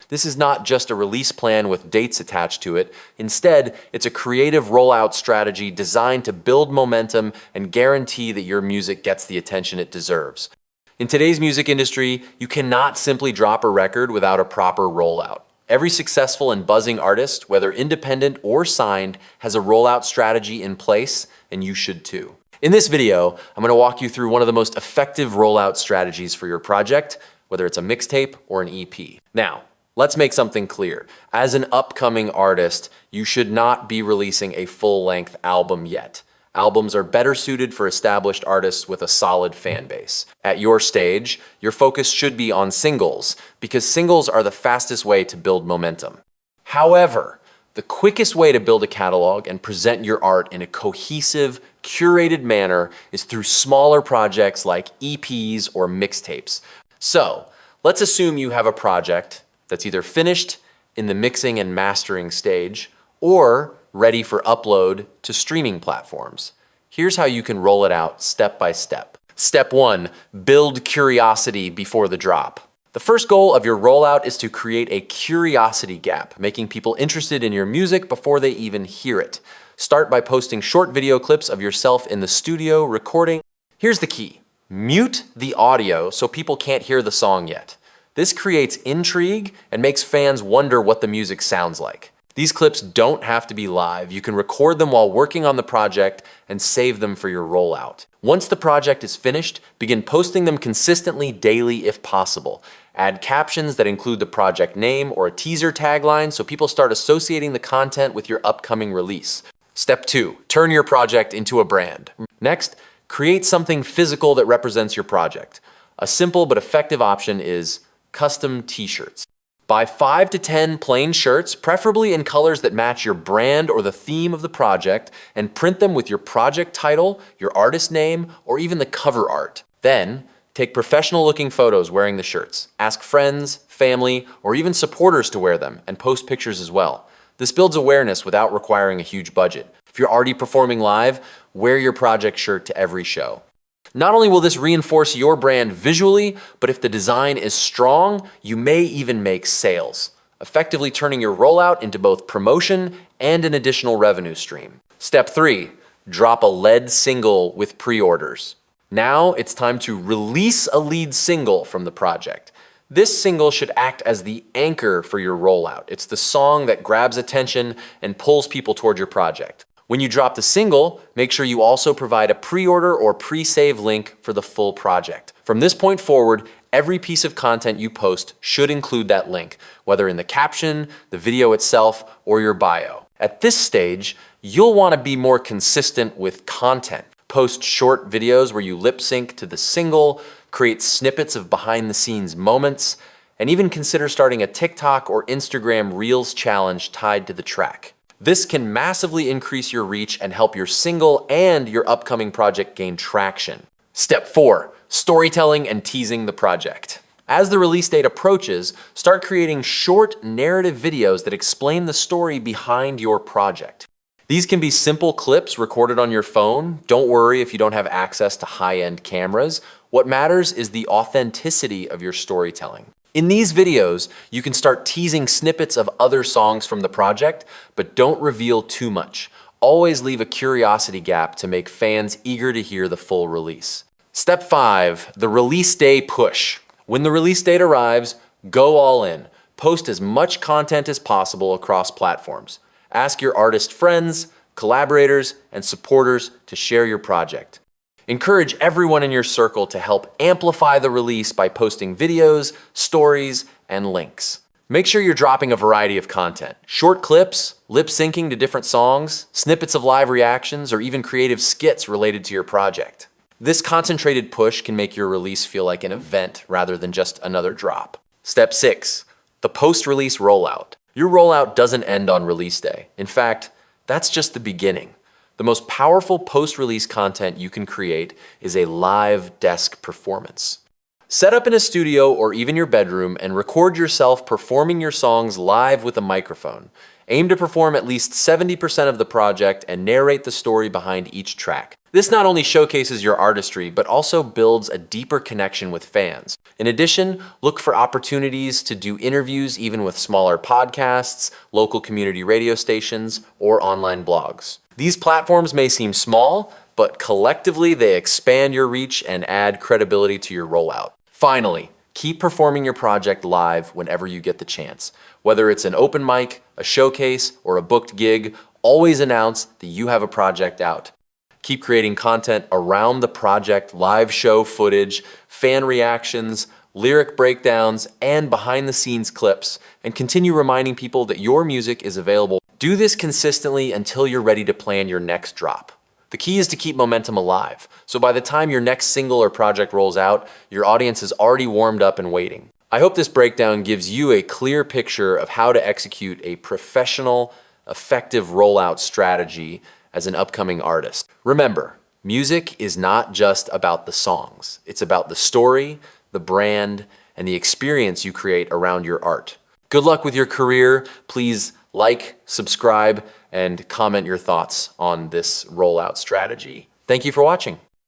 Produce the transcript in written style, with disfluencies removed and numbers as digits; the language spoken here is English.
This is not just a release plan with dates attached to it. Instead, it's a creative rollout strategy designed to build momentum and guarantee that your music gets the attention it deserves. In today's music industry, you cannot simply drop a record without a proper rollout. Every successful and buzzing artist, whether independent or signed, has a rollout strategy in place, and you should too. In this video, I'm gonna walk you through one of the most effective rollout strategies for your project, whether it's a mixtape or an EP. Now, let's make something clear. As an upcoming artist, you should not be releasing a full-length album yet. Albums are better suited for established artists with a solid fan base. At your stage, your focus should be on singles, because singles are the fastest way to build momentum. However, the quickest way to build a catalog and present your art in a cohesive, curated manner is through smaller projects like EPs or mixtapes. So, let's assume you have a project that's either finished in the mixing and mastering stage or ready for upload to streaming platforms. Here's how you can roll it out step by step. Step 1, build curiosity before the drop. The first goal of your rollout is to create a curiosity gap, making people interested in your music before they even hear it. Start by posting short video clips of yourself in the studio recording. Here's the key: mute the audio so people can't hear the song yet. This creates intrigue and makes fans wonder what the music sounds like. These clips don't have to be live. You can record them while working on the project and save them for your rollout. Once the project is finished, begin posting them consistently daily if possible. Add captions that include the project name or a teaser tagline so people start associating the content with your upcoming release. Step 2, turn your project into a brand. Next, create something physical that represents your project. A simple but effective option is custom t-shirts. Buy 5 to 10 plain shirts, preferably in colors that match your brand or the theme of the project, and print them with your project title, your artist name, or even the cover art. Then, take professional-looking photos wearing the shirts. Ask friends, family, or even supporters to wear them, and post pictures as well. This builds awareness without requiring a huge budget. If you're already performing live, wear your project shirt to every show. Not only will this reinforce your brand visually, but if the design is strong, you may even make sales, effectively turning your rollout into both promotion and an additional revenue stream. Step 3, drop a lead single with pre-orders. Now it's time to release a lead single from the project. This single should act as the anchor for your rollout. It's the song that grabs attention and pulls people toward your project. When you drop the single, make sure you also provide a pre-order or pre-save link for the full project. From this point forward, every piece of content you post should include that link, whether in the caption, the video itself, or your bio. At this stage, you'll want to be more consistent with content. Post short videos where you lip sync to the single, create snippets of behind-the-scenes moments, and even consider starting a TikTok or Instagram Reels challenge tied to the track. This can massively increase your reach and help your single and your upcoming project gain traction. Step 4, storytelling and teasing the project. As the release date approaches, start creating short narrative videos that explain the story behind your project. These can be simple clips recorded on your phone. Don't worry if you don't have access to high-end cameras. What matters is the authenticity of your storytelling. In these videos, you can start teasing snippets of other songs from the project, but don't reveal too much. Always leave a curiosity gap to make fans eager to hear the full release. Step 5, the release day push. When the release date arrives, go all in. Post as much content as possible across platforms. Ask your artist friends, collaborators, and supporters to share your project. Encourage everyone in your circle to help amplify the release by posting videos, stories, and links. Make sure you're dropping a variety of content. Short clips, lip syncing to different songs, snippets of live reactions, or even creative skits related to your project. This concentrated push can make your release feel like an event rather than just another drop. Step 6, the post-release rollout. Your rollout doesn't end on release day. In fact, that's just the beginning. The most powerful post-release content you can create is a live desk performance. Set up in a studio or even your bedroom and record yourself performing your songs live with a microphone. Aim to perform at least 70% of the project and narrate the story behind each track. This not only showcases your artistry, but also builds a deeper connection with fans. In addition, look for opportunities to do interviews even with smaller podcasts, local community radio stations, or online blogs. These platforms may seem small, but collectively they expand your reach and add credibility to your rollout. Finally, keep performing your project live whenever you get the chance. Whether it's an open mic, a showcase, or a booked gig, always announce that you have a project out. Keep creating content around the project, live show footage, fan reactions, lyric breakdowns, and behind-the-scenes clips, and continue reminding people that your music is available. Do this consistently until you're ready to plan your next drop. The key is to keep momentum alive, so by the time your next single or project rolls out, your audience is already warmed up and waiting. I hope this breakdown gives you a clear picture of how to execute a professional, effective rollout strategy as an upcoming artist. Remember, music is not just about the songs. It's about the story, the brand, and the experience you create around your art. Good luck with your career. Please like, subscribe, and comment your thoughts on this rollout strategy. Thank you for watching.